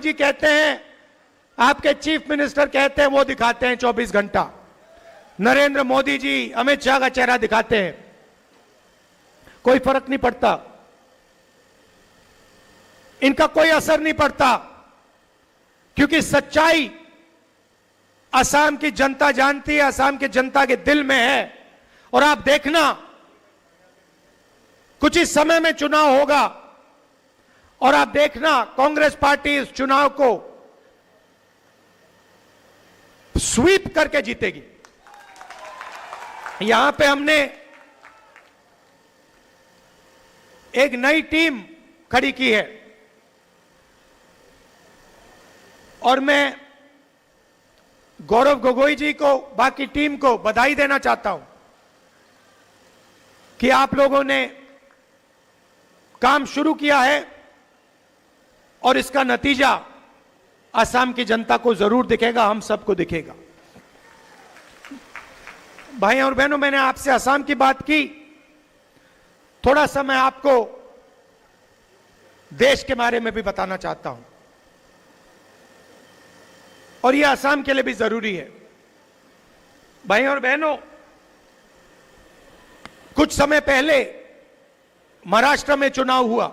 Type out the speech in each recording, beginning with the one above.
जी कहते हैं, आपके चीफ मिनिस्टर कहते हैं, वो दिखाते हैं 24 घंटा। नरेंद्र मोदी जी अमित शाह का चेहरा दिखाते हैं, कोई फर्क नहीं पड़ता, इनका कोई असर नहीं पड़ता, क्योंकि सच्चाई असम की जनता जानती है, असम की जनता के दिल में है। और आप देखना, कुछ ही समय में चुनाव होगा और आप देखना कांग्रेस पार्टी इस चुनाव को स्वीप करके जीतेगी। यहां पे हमने एक नई टीम खड़ी की है और मैं गौरव गोगोई जी को, बाकी टीम को बधाई देना चाहता हूं कि आप लोगों ने काम शुरू किया है और इसका नतीजा असम की जनता को जरूर दिखेगा, हम सबको दिखेगा। भाई और बहनों, मैंने आपसे असम की बात की, थोड़ा सा मैं आपको देश के बारे में भी बताना चाहता हूं और यह असम के लिए भी जरूरी है। भाई और बहनों, कुछ समय पहले महाराष्ट्र में चुनाव हुआ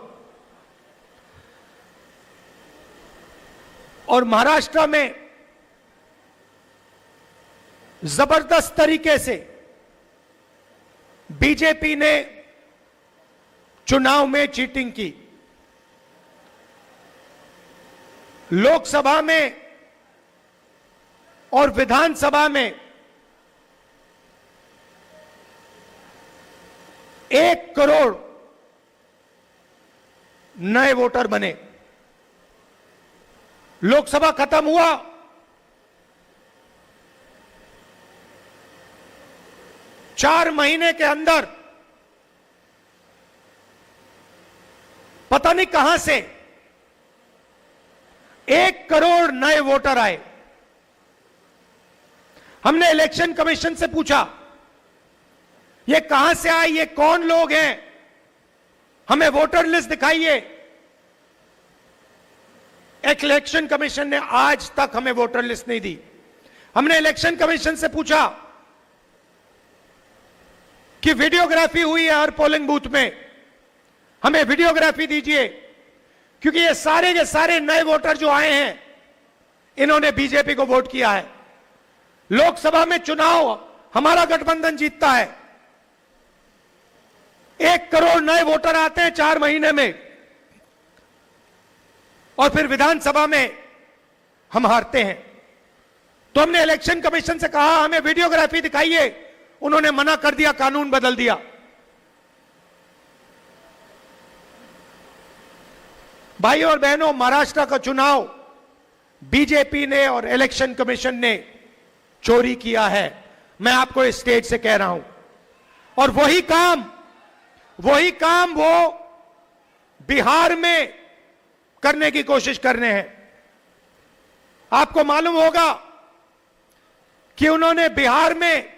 और महाराष्ट्र में जबरदस्त तरीके से बीजेपी ने चुनाव में चीटिंग की। लोकसभा में और विधानसभा में 1 करोड़ नए वोटर बने। लोकसभा खत्म हुआ, चार महीने के अंदर पता नहीं कहां से 1 करोड़ नए वोटर आए। हमने इलेक्शन कमीशन से पूछा, ये कहां से आए, ये कौन लोग हैं, हमें वोटर लिस्ट दिखाइए। इलेक्शन कमीशन ने आज तक हमें वोटर लिस्ट नहीं दी। हमने इलेक्शन कमीशन से पूछा कि वीडियोग्राफी हुई है हर पोलिंग बूथ में, हमें वीडियोग्राफी दीजिए, क्योंकि ये सारे के सारे नए वोटर जो आए हैं, इन्होंने बीजेपी को वोट किया है। लोकसभा में चुनाव हमारा गठबंधन जीतता है, 1 करोड़ नए वोटर आते हैं 4 महीने में, और फिर विधानसभा में हम हारते हैं। तो हमने इलेक्शन कमीशन से कहा, हमें वीडियोग्राफी दिखाइए, उन्होंने मना कर दिया, कानून बदल दिया। भाइयों और बहनों, महाराष्ट्र का चुनाव बीजेपी ने और इलेक्शन कमीशन ने चोरी किया है, मैं आपको इस स्टेज से कह रहा हूं। और वही काम वो बिहार में करने की कोशिश कर रहे हैं। आपको मालूम होगा कि उन्होंने बिहार में